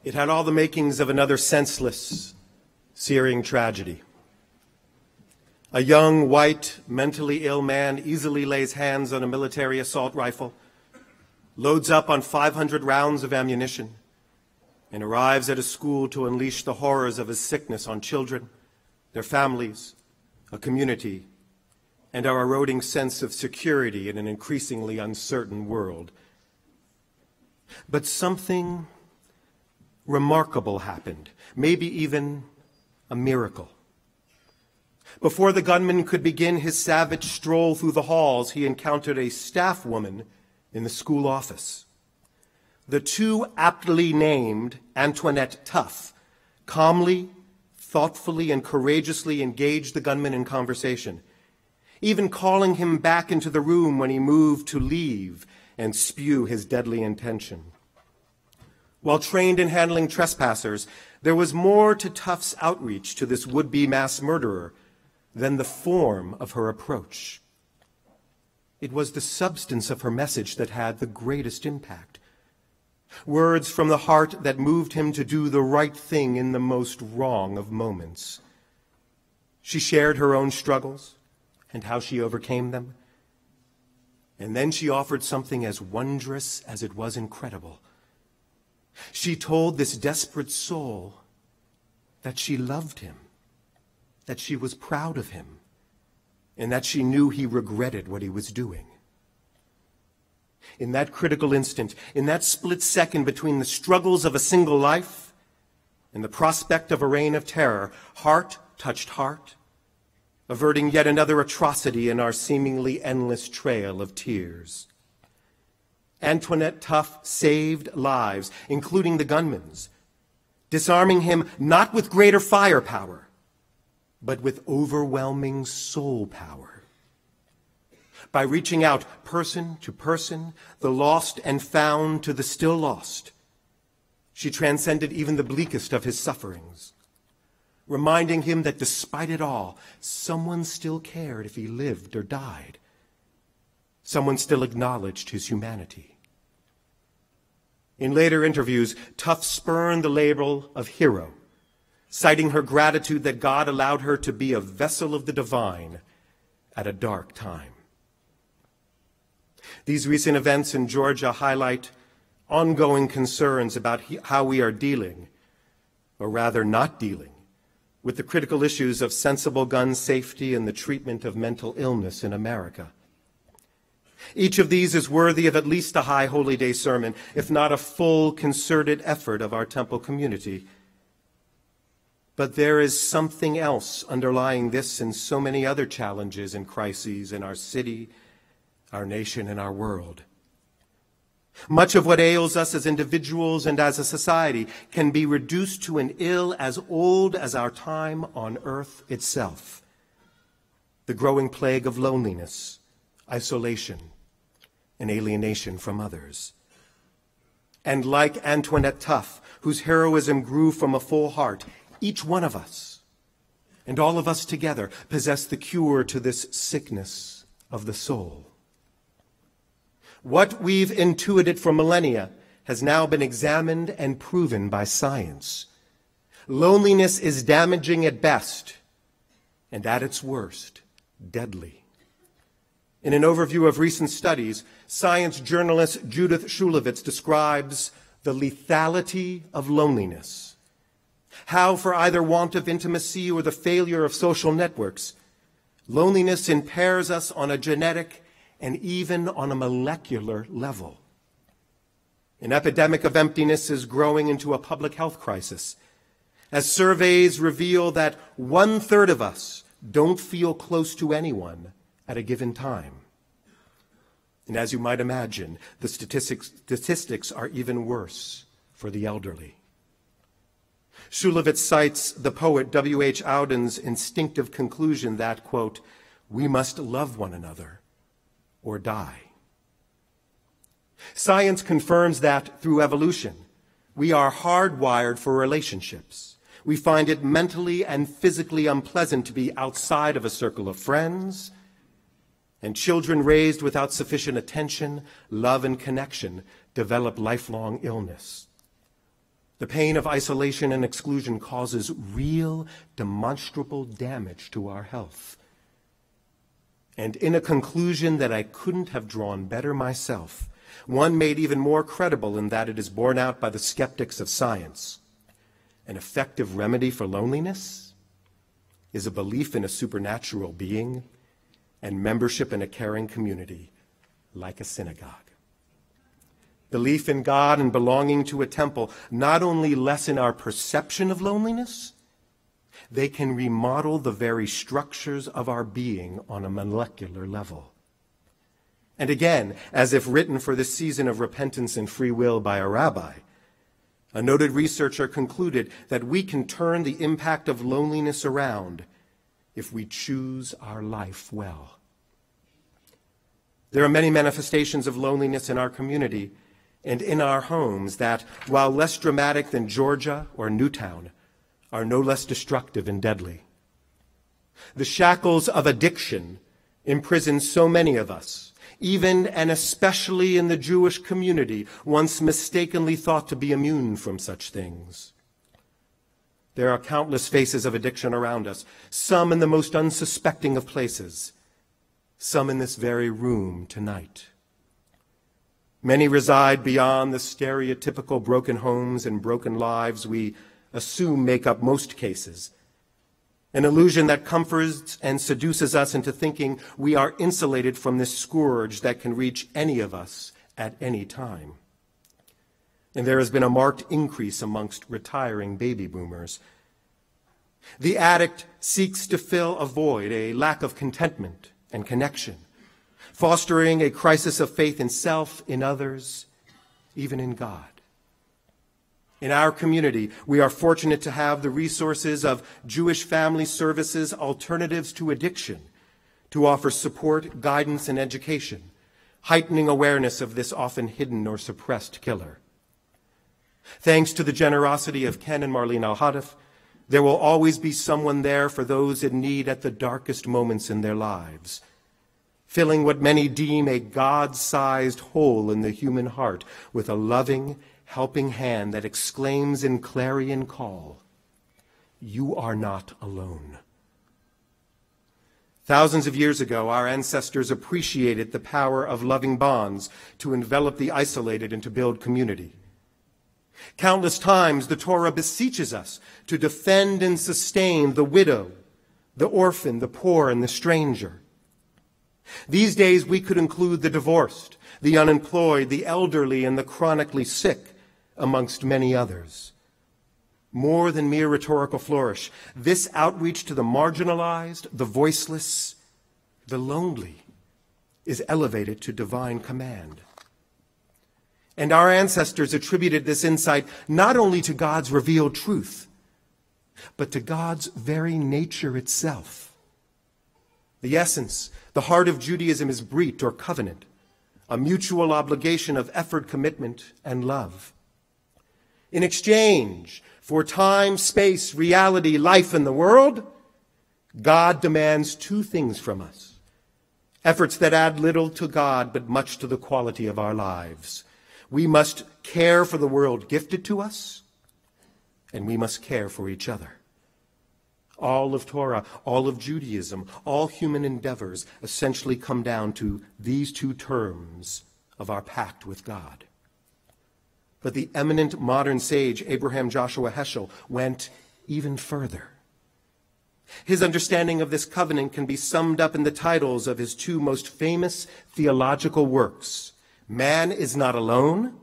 It had all the makings of another senseless, searing tragedy. A young, white, mentally ill man easily lays hands on a military assault rifle, loads up on 500 rounds of ammunition, and arrives at a school to unleash the horrors of his sickness on children, their families, a community, and our eroding sense of security in an increasingly uncertain world. But something remarkable happened, maybe even a miracle. Before the gunman could begin his savage stroll through the halls, he encountered a staff woman in the school office. The too aptly named Antoinette Tuff calmly, thoughtfully, and courageously engaged the gunman in conversation, even calling him back into the room when he moved to leave and spew his deadly intention. While trained in handling trespassers, there was more to Tuff's outreach to this would-be mass murderer than the form of her approach. It was the substance of her message that had the greatest impact. Words from the heart that moved him to do the right thing in the most wrong of moments. She shared her own struggles and how she overcame them. And then she offered something as wondrous as it was incredible. She told this desperate soul that she loved him, that she was proud of him, and that she knew he regretted what he was doing. In that critical instant, in that split second between the struggles of a single life and the prospect of a reign of terror, heart touched heart, averting yet another atrocity in our seemingly endless trail of tears. Antoinette Tuff saved lives, including the gunman's, disarming him not with greater firepower, but with overwhelming soul power. By reaching out person to person, the lost and found to the still lost, she transcended even the bleakest of his sufferings, reminding him that despite it all, someone still cared if he lived or died. Someone still acknowledged his humanity. In later interviews, Tuff spurned the label of hero, citing her gratitude that God allowed her to be a vessel of the divine at a dark time. These recent events in Georgia highlight ongoing concerns about how we are dealing, or rather not dealing, with the critical issues of sensible gun safety and the treatment of mental illness in America. Each of these is worthy of at least a high Holy Day sermon, if not a full concerted effort of our temple community. But there is something else underlying this and so many other challenges and crises in our city, our nation, and our world. Much of what ails us as individuals and as a society can be reduced to an ill as old as our time on earth itself. The growing plague of loneliness, isolation, and alienation from others. And like Antoinette Tuff, whose heroism grew from a full heart, each one of us, and all of us together, possess the cure to this sickness of the soul. What we've intuited for millennia has now been examined and proven by science. Loneliness is damaging at best, and at its worst, deadly. In an overview of recent studies, science journalist Judith Shulevitz describes the lethality of loneliness. How, for either want of intimacy or the failure of social networks, loneliness impairs us on a genetic and even on a molecular level. An epidemic of emptiness is growing into a public health crisis, as surveys reveal that 1/3 of us don't feel close to anyone at a given time. And as you might imagine, the statistics are even worse for the elderly. Shulevitz cites the poet W.H. Audin's instinctive conclusion that, quote, "We must love one another or die." Science confirms that through evolution, we are hardwired for relationships. We find it mentally and physically unpleasant to be outside of a circle of friends, and children raised without sufficient attention, love, and connection develop lifelong illness. The pain of isolation and exclusion causes real, demonstrable damage to our health. And in a conclusion that I couldn't have drawn better myself, one made even more credible in that it is borne out by the skeptics of science, an effective remedy for loneliness is a belief in a supernatural being and membership in a caring community like a synagogue. Belief in God and belonging to a temple not only lessen our perception of loneliness, they can remodel the very structures of our being on a molecular level. And again, as if written for this season of repentance and free will by a rabbi, a noted researcher concluded that we can turn the impact of loneliness around if we choose our life well. There are many manifestations of loneliness in our community and in our homes that, while less dramatic than Georgia or Newtown, are no less destructive and deadly. The shackles of addiction imprison so many of us, even and especially in the Jewish community, once mistakenly thought to be immune from such things. There are countless faces of addiction around us, some in the most unsuspecting of places, some in this very room tonight. Many reside beyond the stereotypical broken homes and broken lives we assume make up most cases, an illusion that comforts and seduces us into thinking we are insulated from this scourge that can reach any of us at any time. And there has been a marked increase amongst retiring baby boomers. The addict seeks to fill a void, a lack of contentment and connection, fostering a crisis of faith in self, in others, even in God. In our community, we are fortunate to have the resources of Jewish Family Services Alternatives to Addiction to offer support, guidance, and education, heightening awareness of this often hidden or suppressed killer. Thanks to the generosity of Ken and Marlene Al-Hadif, there will always be someone there for those in need at the darkest moments in their lives, filling what many deem a God-sized hole in the human heart with a loving, helping hand that exclaims in clarion call, "You are not alone." Thousands of years ago, our ancestors appreciated the power of loving bonds to envelop the isolated and to build community. Countless times, the Torah beseeches us to defend and sustain the widow, the orphan, the poor, and the stranger. These days, we could include the divorced, the unemployed, the elderly, and the chronically sick, amongst many others. More than mere rhetorical flourish, this outreach to the marginalized, the voiceless, the lonely, is elevated to divine command. And our ancestors attributed this insight not only to God's revealed truth, but to God's very nature itself. The essence, the heart of Judaism is brit, or covenant, a mutual obligation of effort, commitment, and love. In exchange for time, space, reality, life in the world, God demands two things from us: efforts that add little to God but much to the quality of our lives. We must care for the world gifted to us, and we must care for each other. All of Torah, all of Judaism, all human endeavors essentially come down to these two terms of our pact with God. But the eminent modern sage Abraham Joshua Heschel went even further. His understanding of this covenant can be summed up in the titles of his two most famous theological works, Man is Not Alone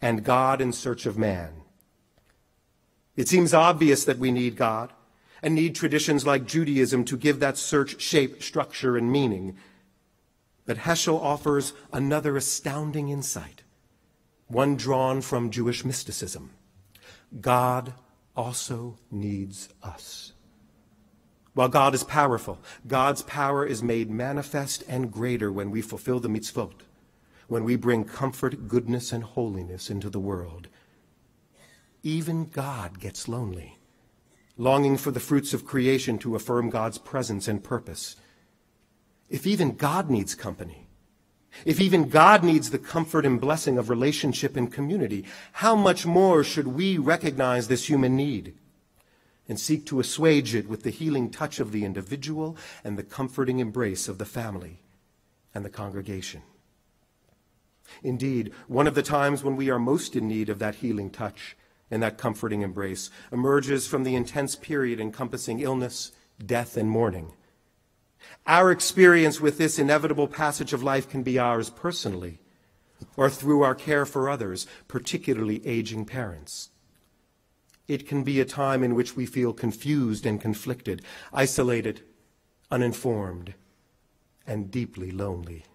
and God in Search of Man. It seems obvious that we need God and need traditions like Judaism to give that search shape, structure, and meaning. But Heschel offers another astounding insight, one drawn from Jewish mysticism. God also needs us. While God is powerful, God's power is made manifest and greater when we fulfill the mitzvot, when we bring comfort, goodness, and holiness into the world. Even God gets lonely, longing for the fruits of creation to affirm God's presence and purpose. If even God needs company, If even God needs the comfort and blessing of relationship and community, how much more should we recognize this human need and seek to assuage it with the healing touch of the individual and the comforting embrace of the family and the congregation? Indeed, one of the times when we are most in need of that healing touch and that comforting embrace emerges from the intense period encompassing illness, death, and mourning. Our experience with this inevitable passage of life can be ours personally or through our care for others, particularly aging parents. It can be a time in which we feel confused and conflicted, isolated, uninformed, and deeply lonely.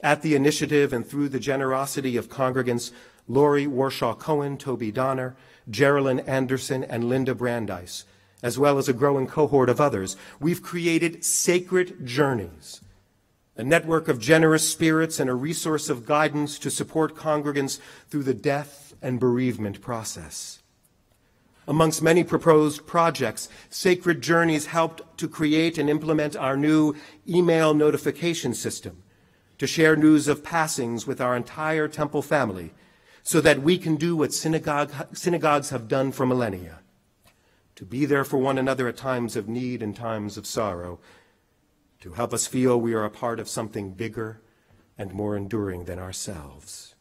At the initiative and through the generosity of congregants Lori Warshaw-Cohen, Toby Donner, Geraldine Anderson, and Linda Brandeis, as well as a growing cohort of others, we've created Sacred Journeys, a network of generous spirits and a resource of guidance to support congregants through the death and bereavement process. Amongst many proposed projects, Sacred Journeys helped to create and implement our new email notification system to share news of passings with our entire temple family so that we can do what synagogues have done for millennia, to be there for one another at times of need and times of sorrow, to help us feel we are a part of something bigger and more enduring than ourselves.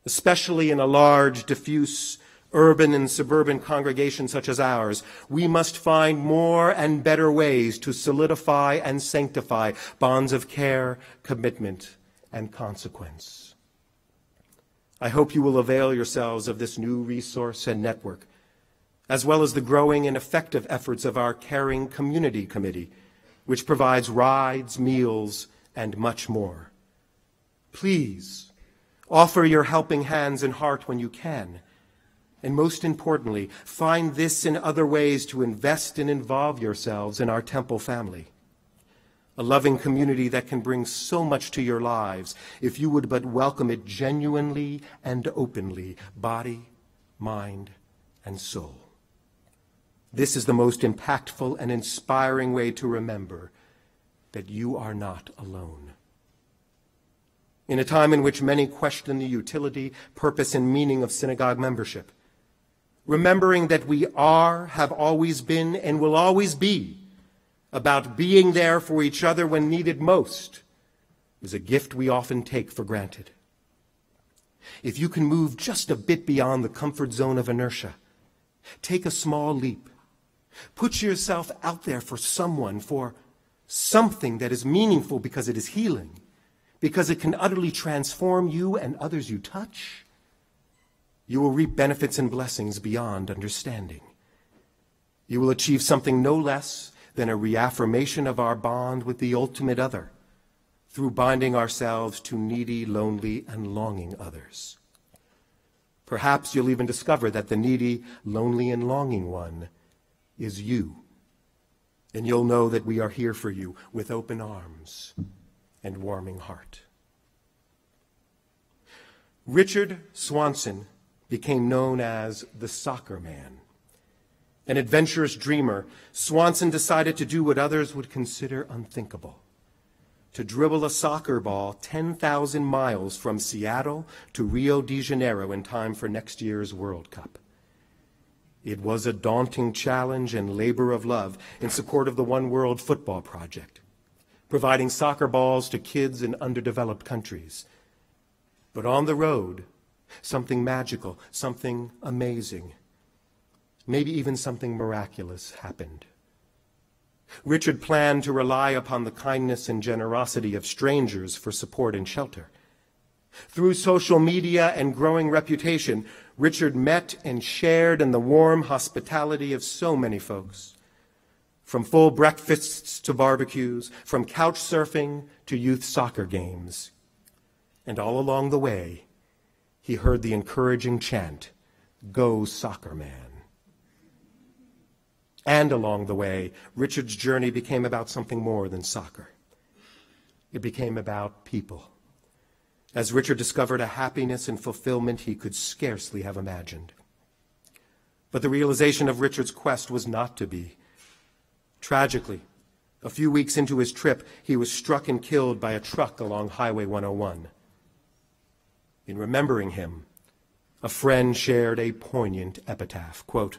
Especially in a large, diffuse, urban and suburban congregation such as ours, we must find more and better ways to solidify and sanctify bonds of care, commitment, and consequence. I hope you will avail yourselves of this new resource and network, as well as the growing and effective efforts of our Caring Community Committee, which provides rides, meals, and much more. Please offer your helping hands and heart when you can, and most importantly, find this and other ways to invest and involve yourselves in our temple family, a loving community that can bring so much to your lives if you would but welcome it genuinely and openly, body, mind, and soul. This is the most impactful and inspiring way to remember that you are not alone. In a time in which many question the utility, purpose, and meaning of synagogue membership, remembering that we are, have always been, and will always be about being there for each other when needed most is a gift we often take for granted. If you can move just a bit beyond the comfort zone of inertia, take a small leap. Put yourself out there for someone, for something that is meaningful because it is healing, because it can utterly transform you and others you touch. You will reap benefits and blessings beyond understanding. You will achieve something no less than a reaffirmation of our bond with the ultimate other through binding ourselves to needy, lonely, and longing others. Perhaps you'll even discover that the needy, lonely, and longing one is you. And you'll know that we are here for you with open arms and warming heart. Richard Swanson became known as the soccer man. An adventurous dreamer, Swanson decided to do what others would consider unthinkable: to dribble a soccer ball 10,000 miles from Seattle to Rio de Janeiro in time for next year's World Cup. It was a daunting challenge and labor of love in support of the One World Football Project, providing soccer balls to kids in underdeveloped countries. But on the road, something magical, something amazing, maybe even something miraculous happened. Richard planned to rely upon the kindness and generosity of strangers for support and shelter. Through social media and growing reputation, Richard met and shared in the warm hospitality of so many folks. From full breakfasts to barbecues, from couch surfing to youth soccer games. And all along the way, he heard the encouraging chant, "Go Soccer Man." And along the way, Richard's journey became about something more than soccer. It became about people, as Richard discovered a happiness and fulfillment he could scarcely have imagined. But the realization of Richard's quest was not to be. Tragically, A few weeks into his trip, he was struck and killed by a truck along Highway 101. In remembering him, a friend shared a poignant epitaph, quote,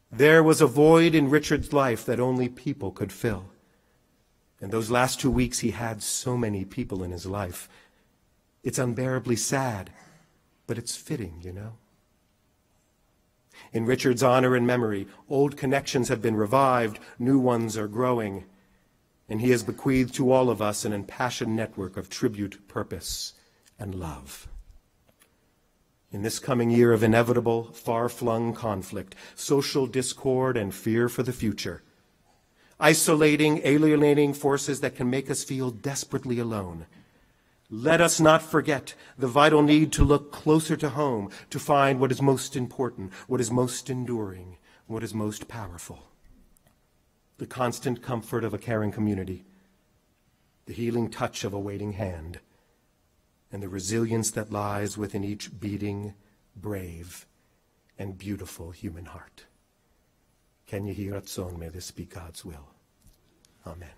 "There was a void in Richard's life that only people could fill. And those last 2 weeks he had so many people in his life. It's unbearably sad, but it's fitting, you know." In Richard's honor and memory, old connections have been revived, new ones are growing, and he has bequeathed to all of us an impassioned network of tribute, purpose, and love. In this coming year of inevitable, far-flung conflict, social discord, and fear for the future, isolating, alienating forces that can make us feel desperately alone, let us not forget the vital need to look closer to home to find what is most important, what is most enduring, what is most powerful. The constant comfort of a caring community, the healing touch of a waiting hand, and the resilience that lies within each beating, brave, and beautiful human heart. Ken Yehi Ratzon, may this be God's will. Amen.